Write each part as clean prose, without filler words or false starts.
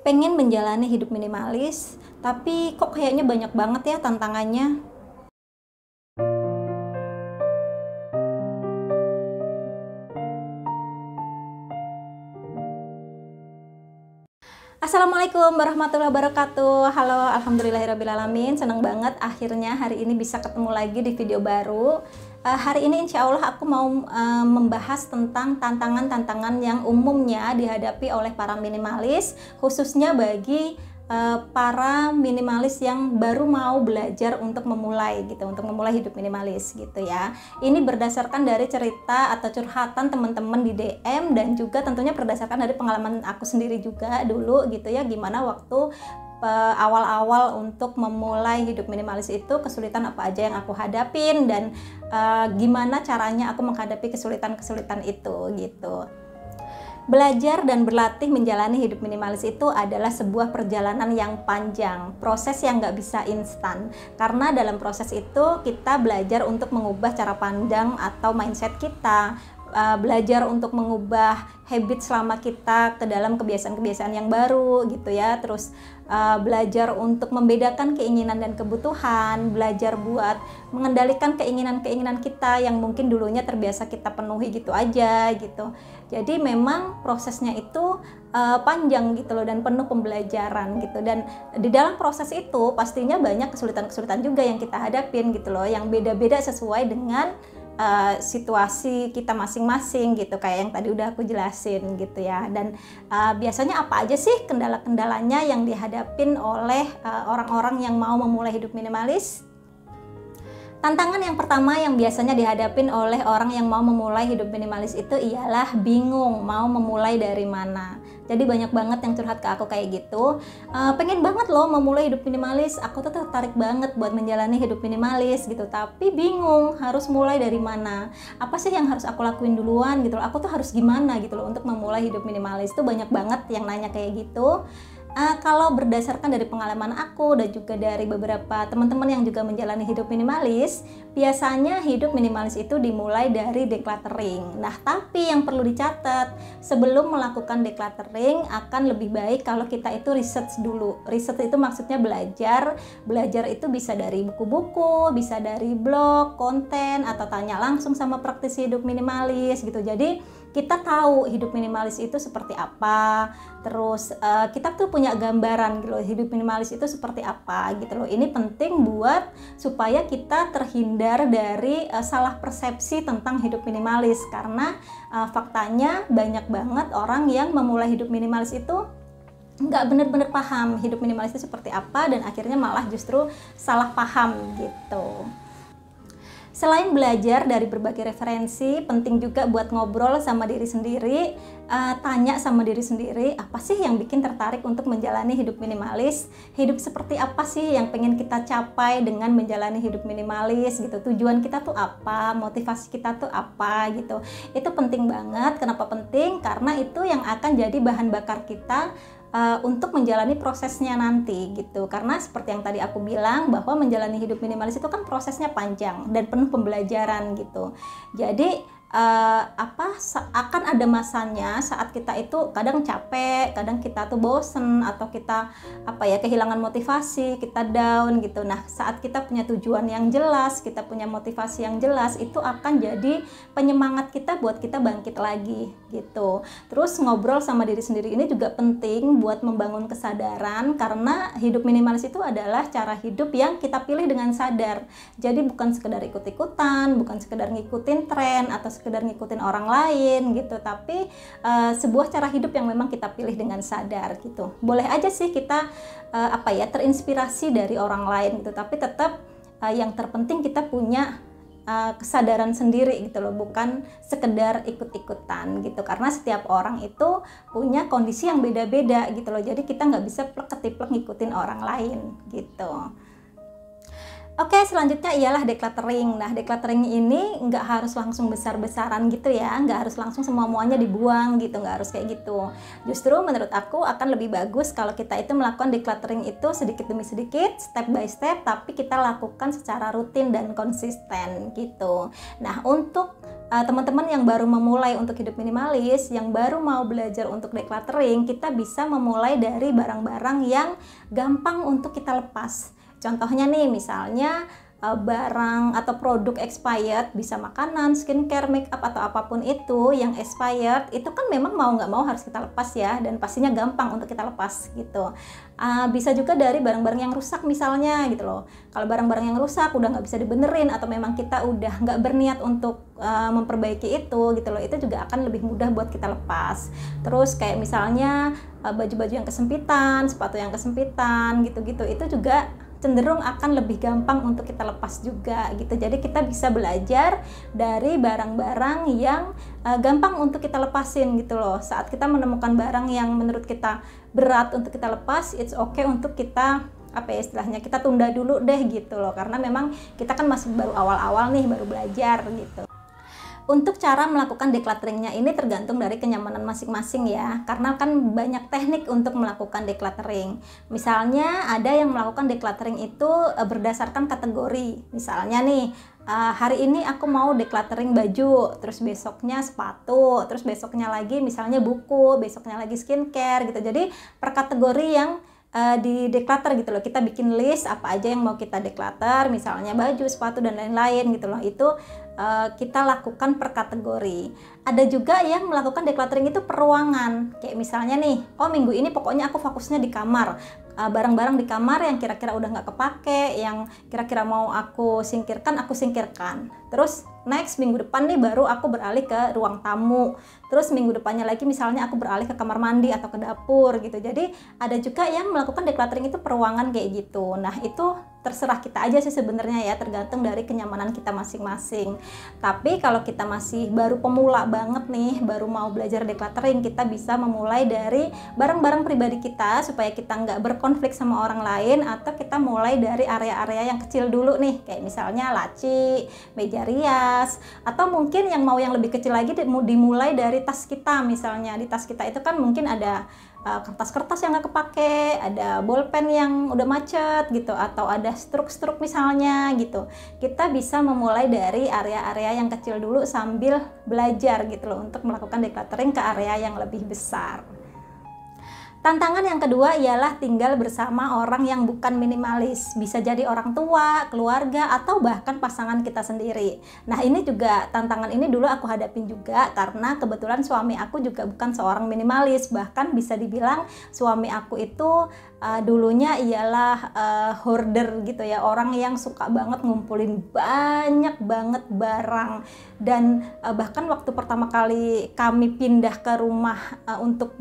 Pengen menjalani hidup minimalis, tapi kok kayaknya banyak banget ya tantangannya. Assalamualaikum warahmatullahi wabarakatuh. Halo, alhamdulillahirrabbilalamin. Senang banget akhirnya hari ini bisa ketemu lagi di video baru. Hari ini insya Allah aku mau membahas tentang tantangan-tantangan yang umumnya dihadapi oleh para minimalis, khususnya bagi para minimalis yang baru mau belajar untuk memulai hidup minimalis gitu ya. Ini berdasarkan dari cerita atau curhatan teman-teman di DM dan juga tentunya berdasarkan dari pengalaman aku sendiri juga dulu gitu ya, gimana waktu awal-awal untuk memulai hidup minimalis itu kesulitan apa aja yang aku hadapin dan gimana caranya aku menghadapi kesulitan-kesulitan itu gitu. Belajar dan berlatih menjalani hidup minimalis itu adalah sebuah perjalanan yang panjang, proses yang nggak bisa instan. Karena dalam proses itu kita belajar untuk mengubah cara pandang atau mindset kita, belajar untuk mengubah habit selama kita ke dalam kebiasaan-kebiasaan yang baru gitu ya. Terus belajar untuk membedakan keinginan dan kebutuhan, belajar buat mengendalikan keinginan-keinginan kita yang mungkin dulunya terbiasa kita penuhi gitu aja gitu. Jadi memang prosesnya itu panjang gitu loh dan penuh pembelajaran gitu, dan di dalam proses itu pastinya banyak kesulitan-kesulitan juga yang kita hadapin gitu loh, yang beda-beda sesuai dengan situasi kita masing-masing gitu, kayak yang tadi udah aku jelasin gitu ya. Dan biasanya apa aja sih kendala-kendalanya yang dihadapin oleh orang-orang yang mau memulai hidup minimalis? Tantangan yang pertama yang biasanya dihadapin oleh orang yang mau memulai hidup minimalis itu ialah bingung mau memulai dari mana. Jadi banyak banget yang curhat ke aku kayak gitu, pengen banget loh memulai hidup minimalis, aku tuh tertarik banget buat menjalani hidup minimalis gitu, tapi bingung harus mulai dari mana, apa sih yang harus aku lakuin duluan gitu loh, aku tuh harus gimana gitu loh untuk memulai hidup minimalis. Tuh banyak banget yang nanya kayak gitu. Kalau berdasarkan dari pengalaman aku dan juga dari beberapa teman-teman yang juga menjalani hidup minimalis, biasanya hidup minimalis itu dimulai dari decluttering. Nah, tapi yang perlu dicatat, sebelum melakukan decluttering akan lebih baik kalau kita itu research dulu. Research itu maksudnya belajar. Belajar itu bisa dari buku-buku, bisa dari blog, konten, atau tanya langsung sama praktisi hidup minimalis gitu. Jadi kita tahu hidup minimalis itu seperti apa, terus kita tuh punya gambaran gitu loh, hidup minimalis itu seperti apa gitu loh. Ini penting buat supaya kita terhindar dari salah persepsi tentang hidup minimalis, karena faktanya banyak banget orang yang memulai hidup minimalis itu nggak benar-benar paham hidup minimalis itu seperti apa, dan akhirnya malah justru salah paham gitu. Selain belajar dari berbagai referensi, penting juga buat ngobrol sama diri sendiri, tanya sama diri sendiri, apa sih yang bikin tertarik untuk menjalani hidup minimalis? Hidup seperti apa sih yang pengen kita capai dengan menjalani hidup minimalis gitu? Tujuan kita tuh apa? Motivasi kita tuh apa gitu? Itu penting banget. Kenapa penting? Karena itu yang akan jadi bahan bakar kita untuk menjalani prosesnya nanti gitu. Karena seperti yang tadi aku bilang, bahwa menjalani hidup minimalis itu kan prosesnya panjang dan penuh pembelajaran gitu. Jadi akan ada masanya saat kita itu kadang capek, kadang kita tuh bosen, atau kita kehilangan motivasi, kita down gitu. Nah, saat kita punya tujuan yang jelas, kita punya motivasi yang jelas, itu akan jadi penyemangat kita buat kita bangkit lagi gitu. Terus ngobrol sama diri sendiri ini juga penting buat membangun kesadaran, karena hidup minimalis itu adalah cara hidup yang kita pilih dengan sadar. Jadi bukan sekedar ikut-ikutan, bukan sekedar ngikutin tren atau sekedar ngikutin orang lain gitu, tapi sebuah cara hidup yang memang kita pilih dengan sadar gitu. Boleh aja sih kita terinspirasi dari orang lain gitu, tapi tetap yang terpenting kita punya kesadaran sendiri gitu loh, bukan sekedar ikut-ikutan gitu, karena setiap orang itu punya kondisi yang beda-beda gitu loh, jadi kita nggak bisa plek-ketiplek ngikutin orang lain gitu. Oke, selanjutnya ialah decluttering. Nah, decluttering ini nggak harus langsung besar-besaran gitu ya, nggak harus langsung semua-muanya dibuang gitu, nggak harus kayak gitu. Justru menurut aku akan lebih bagus kalau kita itu melakukan decluttering itu sedikit demi sedikit, step by step, tapi kita lakukan secara rutin dan konsisten gitu. Nah, untuk teman-teman yang baru memulai untuk hidup minimalis, yang baru mau belajar untuk decluttering, kita bisa memulai dari barang-barang yang gampang untuk kita lepas. Contohnya nih, misalnya barang atau produk expired, bisa makanan, skincare, make up atau apapun itu yang expired, itu kan memang mau nggak mau harus kita lepas ya, dan pastinya gampang untuk kita lepas gitu. Bisa juga dari barang-barang yang rusak misalnya gitu loh. Kalau barang-barang yang rusak udah nggak bisa dibenerin atau memang kita udah nggak berniat untuk memperbaiki itu gitu loh, itu juga akan lebih mudah buat kita lepas. Terus kayak misalnya baju-baju yang kesempitan, sepatu yang kesempitan gitu-gitu, itu juga cenderung akan lebih gampang untuk kita lepas juga gitu. Jadi kita bisa belajar dari barang-barang yang gampang untuk kita lepasin gitu loh. Saat kita menemukan barang yang menurut kita berat untuk kita lepas, it's okay untuk kita istilahnya kita tunda dulu deh gitu loh, karena memang kita kan masih baru awal-awal nih, baru belajar gitu. Untuk cara melakukan declutteringnya ini tergantung dari kenyamanan masing-masing ya, karena kan banyak teknik untuk melakukan decluttering. Misalnya ada yang melakukan decluttering itu berdasarkan kategori. Misalnya nih, hari ini aku mau decluttering baju, terus besoknya sepatu, terus besoknya lagi misalnya buku, besoknya lagi skincare gitu. Jadi per kategori yang di declutter gitu loh, kita bikin list apa aja yang mau kita declutter, misalnya baju, sepatu dan lain-lain gitu loh. Itu kita lakukan per kategori. Ada juga yang melakukan decluttering itu per ruangan, kayak misalnya nih, oh minggu ini pokoknya aku fokusnya di kamar, barang-barang di kamar yang kira-kira udah nggak kepake, yang kira-kira mau aku singkirkan, aku singkirkan. Terus next minggu depan nih baru aku beralih ke ruang tamu. Terus minggu depannya lagi misalnya aku beralih ke kamar mandi atau ke dapur gitu. Jadi ada juga yang melakukan decluttering itu per ruangan kayak gitu. Nah itu terserah kita aja sih sebenarnya ya, tergantung dari kenyamanan kita masing-masing. Tapi kalau kita masih baru pemula banget nih, baru mau belajar decluttering, kita bisa memulai dari barang-barang pribadi kita supaya kita nggak berkonflik sama orang lain, atau kita mulai dari area-area yang kecil dulu nih, kayak misalnya laci, meja rias, atau mungkin yang mau yang lebih kecil lagi dimulai dari tas kita. Misalnya di tas kita itu kan mungkin ada kertas-kertas yang nggak kepake, ada bolpen yang udah macet gitu, atau ada struk-struk misalnya gitu. Kita bisa memulai dari area-area yang kecil dulu sambil belajar gitu loh, untuk melakukan decluttering ke area yang lebih besar. Tantangan yang kedua ialah tinggal bersama orang yang bukan minimalis. Bisa jadi orang tua, keluarga, atau bahkan pasangan kita sendiri. Nah ini juga, tantangan ini dulu aku hadapin juga, karena kebetulan suami aku juga bukan seorang minimalis. Bahkan bisa dibilang suami aku itu dulunya ialah hoarder gitu ya, orang yang suka banget ngumpulin banyak banget barang. Dan bahkan waktu pertama kali kami pindah ke rumah untuk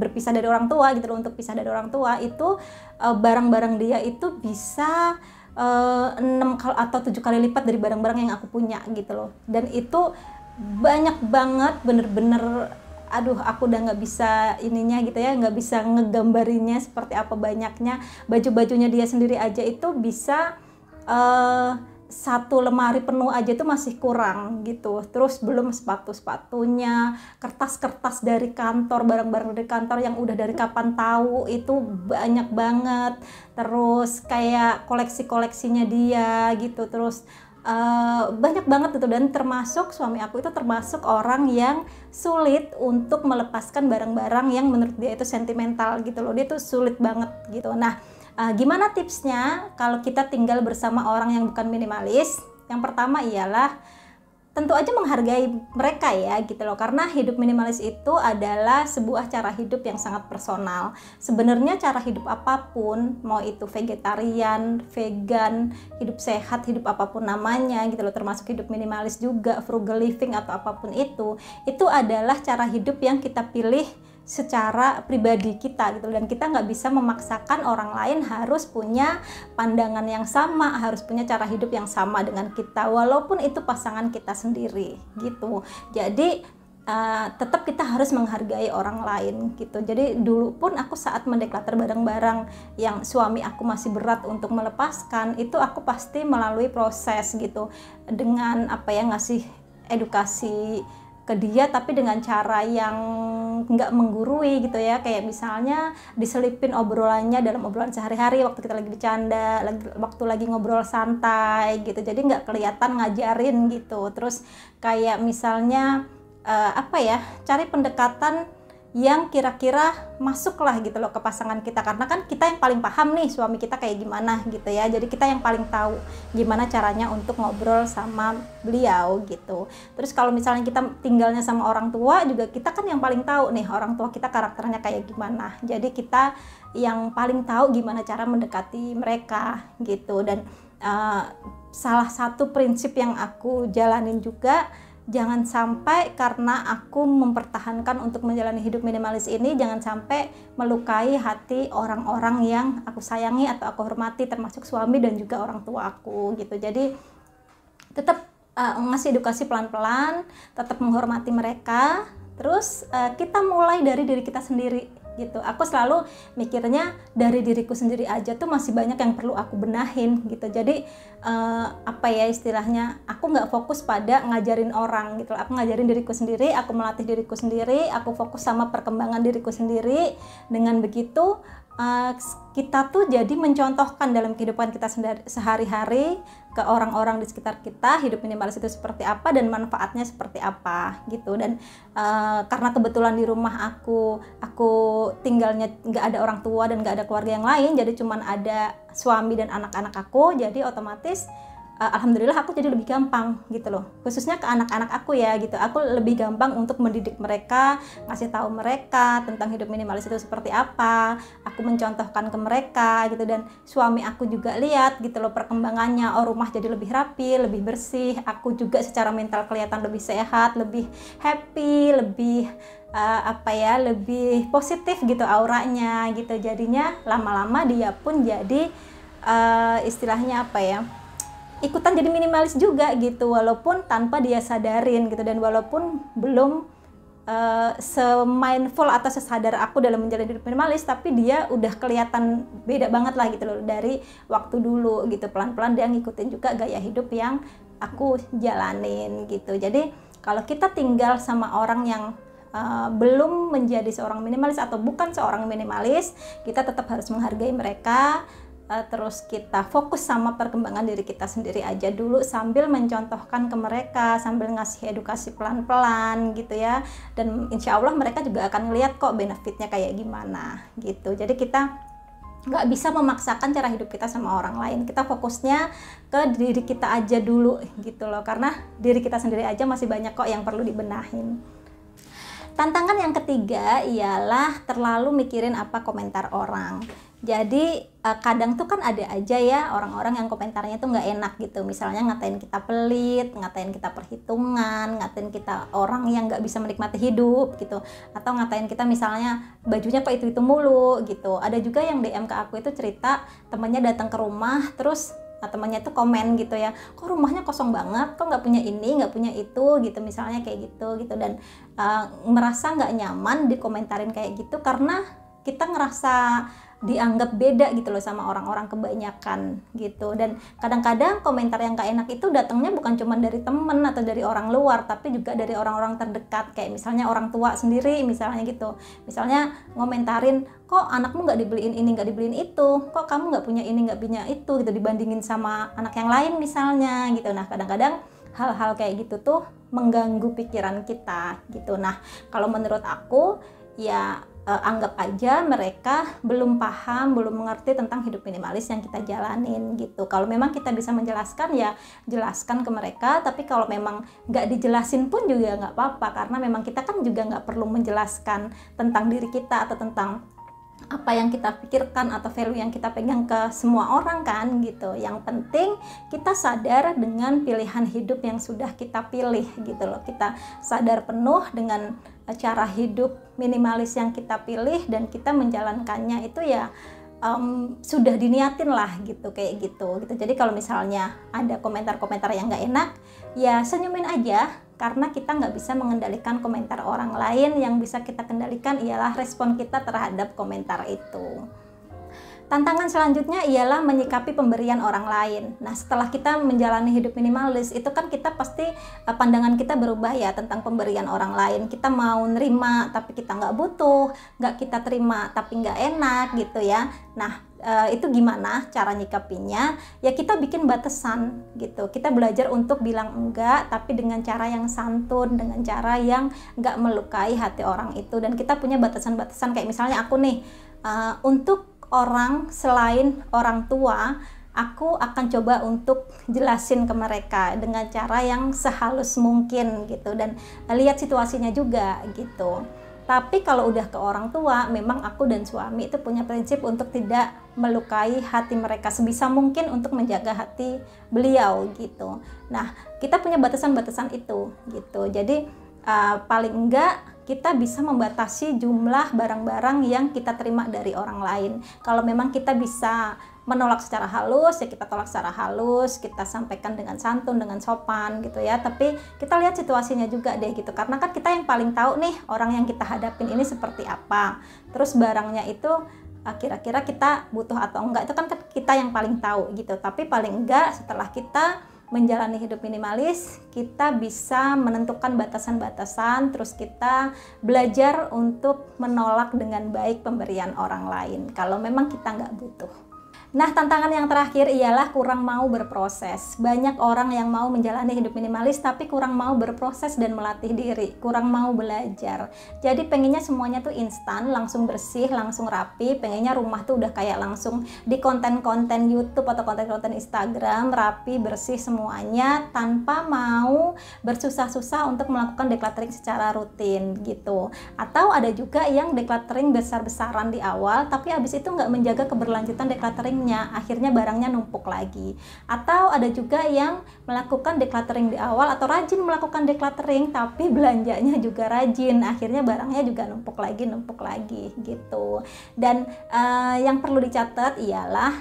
berpisah dari orang tua gitu loh, untuk pisah dari orang tua, itu barang-barang dia itu bisa 6 atau 7 kali lipat dari barang-barang yang aku punya gitu loh. Dan itu banyak banget, bener-bener aduh aku udah nggak bisa ininya gitu ya, nggak bisa ngegambarinya seperti apa banyaknya. Baju-bajunya dia sendiri aja itu bisa 1 lemari penuh aja itu masih kurang gitu. Terus belum sepatu-sepatunya, kertas-kertas dari kantor, barang-barang dari kantor yang udah dari kapan tahu itu banyak banget. Terus kayak koleksi-koleksinya dia gitu. Terus banyak banget gitu. Dan termasuk suami aku itu termasuk orang yang sulit untuk melepaskan barang-barang yang menurut dia itu sentimental gitu loh. Dia tuh sulit banget gitu. Nah gimana tipsnya kalau kita tinggal bersama orang yang bukan minimalis? Yang pertama ialah tentu aja menghargai mereka ya gitu loh, karena hidup minimalis itu adalah sebuah cara hidup yang sangat personal. Sebenarnya cara hidup apapun, mau itu vegetarian, vegan, hidup sehat, hidup apapun namanya gitu loh, termasuk hidup minimalis juga, frugal living atau apapun itu adalah cara hidup yang kita pilih secara pribadi kita gitu, dan kita nggak bisa memaksakan orang lain harus punya pandangan yang sama, harus punya cara hidup yang sama dengan kita, walaupun itu pasangan kita sendiri gitu. Jadi tetap kita harus menghargai orang lain gitu. Jadi dulu pun aku saat mendeclutter barang-barang yang suami aku masih berat untuk melepaskan, itu aku pasti melalui proses gitu, dengan ngasih edukasi ke dia tapi dengan cara yang nggak menggurui gitu ya, kayak misalnya diselipin obrolannya dalam obrolan sehari-hari waktu kita lagi bercanda, waktu lagi ngobrol santai gitu, jadi nggak kelihatan ngajarin gitu. Terus kayak misalnya cari pendekatan yang kira-kira masuk lah gitu loh ke pasangan kita, karena kan kita yang paling paham nih suami kita kayak gimana gitu ya, jadi kita yang paling tahu gimana caranya untuk ngobrol sama beliau gitu. Terus kalau misalnya kita tinggalnya sama orang tua juga, kita kan yang paling tahu nih orang tua kita karakternya kayak gimana, jadi kita yang paling tahu gimana cara mendekati mereka gitu. Dan salah satu prinsip yang aku jalanin juga, jangan sampai karena aku mempertahankan untuk menjalani hidup minimalis ini, jangan sampai melukai hati orang-orang yang aku sayangi atau aku hormati, termasuk suami dan juga orang tua aku gitu. Jadi tetap ngasih edukasi pelan-pelan, tetap menghormati mereka. Terus kita mulai dari diri kita sendiri gitu. Aku selalu mikirnya dari diriku sendiri aja tuh masih banyak yang perlu aku benahin gitu. Jadi istilahnya aku nggak fokus pada ngajarin orang gitu. Aku ngajarin diriku sendiri, aku melatih diriku sendiri, aku fokus sama perkembangan diriku sendiri. Dengan begitu kita tuh jadi mencontohkan dalam kehidupan kita sehari-hari ke orang-orang di sekitar kita, hidup minimalis itu seperti apa dan manfaatnya seperti apa gitu. Dan karena kebetulan di rumah aku tinggalnya nggak ada orang tua dan nggak ada keluarga yang lain, jadi cuman ada suami dan anak-anak aku, jadi otomatis alhamdulillah aku jadi lebih gampang gitu loh, khususnya ke anak-anak aku ya gitu. Aku lebih gampang untuk mendidik mereka, ngasih tahu mereka tentang hidup minimalis itu seperti apa, aku mencontohkan ke mereka gitu. Dan suami aku juga lihat gitu loh perkembangannya, rumah jadi lebih rapi, lebih bersih, aku juga secara mental kelihatan lebih sehat, lebih happy, lebih lebih positif gitu auranya gitu. Jadinya lama-lama dia pun jadi istilahnya ikutan jadi minimalis juga gitu, walaupun tanpa dia sadarin gitu. Dan walaupun belum se-mindful atau sesadar aku dalam menjalani hidup minimalis, tapi dia udah kelihatan beda banget lah gitu loh dari waktu dulu gitu. Pelan-pelan dia ngikutin juga gaya hidup yang aku jalanin gitu. Jadi kalau kita tinggal sama orang yang belum menjadi seorang minimalis atau bukan seorang minimalis, kita tetap harus menghargai mereka. Terus kita fokus sama perkembangan diri kita sendiri aja dulu, sambil mencontohkan ke mereka, sambil ngasih edukasi pelan-pelan gitu ya. Dan insya Allah mereka juga akan ngeliat kok benefitnya kayak gimana gitu. Jadi kita nggak bisa memaksakan cara hidup kita sama orang lain, kita fokusnya ke diri kita aja dulu gitu loh, karena diri kita sendiri aja masih banyak kok yang perlu dibenahin. Tantangan yang ketiga ialah terlalu mikirin apa komentar orang. Jadi kadang tuh kan ada aja ya orang-orang yang komentarnya tuh nggak enak gitu. Misalnya ngatain kita pelit, ngatain kita perhitungan, ngatain kita orang yang nggak bisa menikmati hidup gitu. Atau ngatain kita misalnya bajunya kok itu mulu gitu. Ada juga yang DM ke aku itu cerita temannya datang ke rumah, terus temannya tuh komen gitu ya, kok rumahnya kosong banget, kok nggak punya ini, nggak punya itu gitu, misalnya kayak gitu. Dan merasa nggak nyaman dikomentarin kayak gitu karena kita ngerasa dianggap beda gitu loh sama orang-orang kebanyakan gitu. Dan kadang-kadang komentar yang gak enak itu datangnya bukan cuma dari temen atau dari orang luar, tapi juga dari orang-orang terdekat, kayak misalnya orang tua sendiri misalnya gitu. Misalnya ngomentarin, kok anakmu nggak dibeliin ini, nggak dibeliin itu, kok kamu nggak punya ini, nggak punya itu gitu, dibandingin sama anak yang lain misalnya gitu. Nah kadang-kadang hal-hal kayak gitu tuh mengganggu pikiran kita gitu. Nah kalau menurut aku ya anggap aja mereka belum paham, belum mengerti tentang hidup minimalis yang kita jalanin gitu. Kalau memang kita bisa menjelaskan ya jelaskan ke mereka, tapi kalau memang nggak dijelasin pun juga nggak apa-apa, karena memang kita kan juga nggak perlu menjelaskan tentang diri kita atau tentang apa yang kita pikirkan atau value yang kita pegang ke semua orang kan gitu. Yang penting kita sadar dengan pilihan hidup yang sudah kita pilih gitu loh. Kita sadar penuh dengan cara hidup minimalis yang kita pilih dan kita menjalankannya itu ya sudah diniatin lah gitu, kayak gitu. Jadi kalau misalnya ada komentar-komentar yang nggak enak ya senyumin aja, karena kita nggak bisa mengendalikan komentar orang lain. Yang bisa kita kendalikan ialah respon kita terhadap komentar itu. Tantangan selanjutnya ialah menyikapi pemberian orang lain. Nah, setelah kita menjalani hidup minimalis, itu kan kita pasti pandangan kita berubah ya tentang pemberian orang lain. Kita mau nerima tapi kita nggak butuh, nggak kita terima tapi nggak enak gitu ya. Nah, itu gimana cara nyikapinya? Ya kita bikin batasan gitu. Kita belajar untuk bilang enggak, tapi dengan cara yang santun, dengan cara yang nggak melukai hati orang itu. Dan kita punya batasan-batasan, kayak misalnya aku nih, untuk orang selain orang tua, aku akan coba untuk jelasin ke mereka dengan cara yang sehalus mungkin gitu, dan lihat situasinya juga gitu. Tapi kalau udah ke orang tua, memang aku dan suami itu punya prinsip untuk tidak melukai hati mereka, sebisa mungkin untuk menjaga hati beliau gitu. Nah, kita punya batasan-batasan itu gitu. Jadi paling enggak kita bisa membatasi jumlah barang-barang yang kita terima dari orang lain. Kalau memang kita bisa menolak secara halus, ya kita tolak secara halus, kita sampaikan dengan santun, dengan sopan gitu ya. Tapi kita lihat situasinya juga deh gitu, karena kan kita yang paling tahu nih orang yang kita hadapin ini seperti apa. Terus barangnya itu kira-kira kita butuh atau enggak, itu kan kita yang paling tahu gitu. Tapi paling enggak setelah kita menjalani hidup minimalis, kita bisa menentukan batasan-batasan, terus kita belajar untuk menolak dengan baik pemberian orang lain kalau memang kita nggak butuh. Nah, tantangan yang terakhir ialah kurang mau berproses. Banyak orang yang mau menjalani hidup minimalis tapi kurang mau berproses dan melatih diri, kurang mau belajar. Jadi pengennya semuanya tuh instan, langsung bersih, langsung rapi, pengennya rumah tuh udah kayak langsung di konten-konten YouTube atau konten-konten Instagram, rapi, bersih semuanya, tanpa mau bersusah-susah untuk melakukan decluttering secara rutin gitu. Atau ada juga yang decluttering besar-besaran di awal, tapi abis itu nggak menjaga keberlanjutan decluttering, akhirnya barangnya numpuk lagi. Atau ada juga yang melakukan decluttering di awal atau rajin melakukan decluttering tapi belanjanya juga rajin, akhirnya barangnya juga numpuk lagi gitu. Dan yang perlu dicatat ialah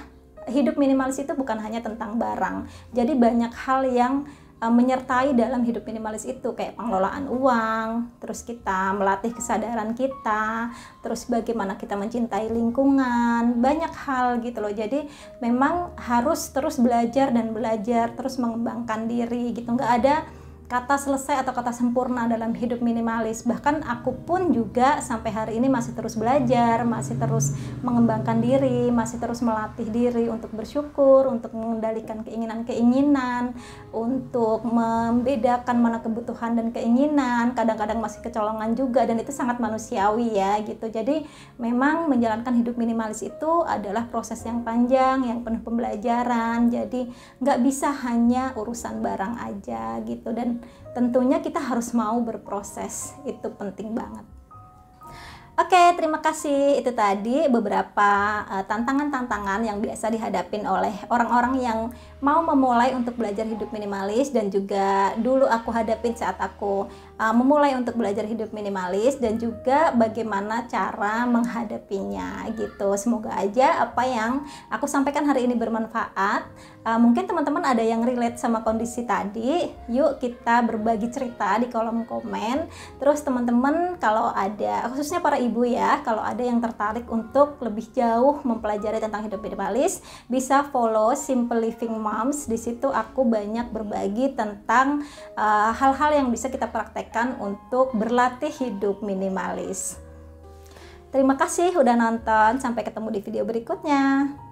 hidup minimalis itu bukan hanya tentang barang. Jadi banyak hal yang menyertai dalam hidup minimalis itu, kayak pengelolaan uang, terus kita melatih kesadaran kita, terus bagaimana kita mencintai lingkungan, banyak hal gitu loh. Jadi memang harus terus belajar dan belajar, terus mengembangkan diri gitu. Nggak ada kata selesai atau kata sempurna dalam hidup minimalis. Bahkan aku pun juga sampai hari ini masih terus belajar, masih terus mengembangkan diri, masih terus melatih diri untuk bersyukur, untuk mengendalikan keinginan-keinginan, untuk membedakan mana kebutuhan dan keinginan. Kadang-kadang masih kecolongan juga, dan itu sangat manusiawi ya gitu. Jadi memang menjalankan hidup minimalis itu adalah proses yang panjang, yang penuh pembelajaran. Jadi nggak bisa hanya urusan barang aja gitu, dan tentunya kita harus mau berproses, itu penting banget. Oke, terima kasih. Itu tadi beberapa tantangan-tantangan yang biasa dihadapin oleh orang-orang yang mau memulai untuk belajar hidup minimalis, dan juga dulu aku hadapin saat aku memulai untuk belajar hidup minimalis, dan juga bagaimana cara menghadapinya gitu. Semoga aja apa yang aku sampaikan hari ini bermanfaat. Mungkin teman-teman ada yang relate sama kondisi tadi, yuk kita berbagi cerita di kolom komen. Terus teman-teman kalau ada, khususnya para ibu ya, kalau ada yang tertarik untuk lebih jauh mempelajari tentang hidup minimalis, bisa follow Simple Living Moms. Di situ aku banyak berbagi tentang hal-hal yang bisa kita praktekkan untuk berlatih hidup minimalis. Terima kasih udah nonton, sampai ketemu di video berikutnya.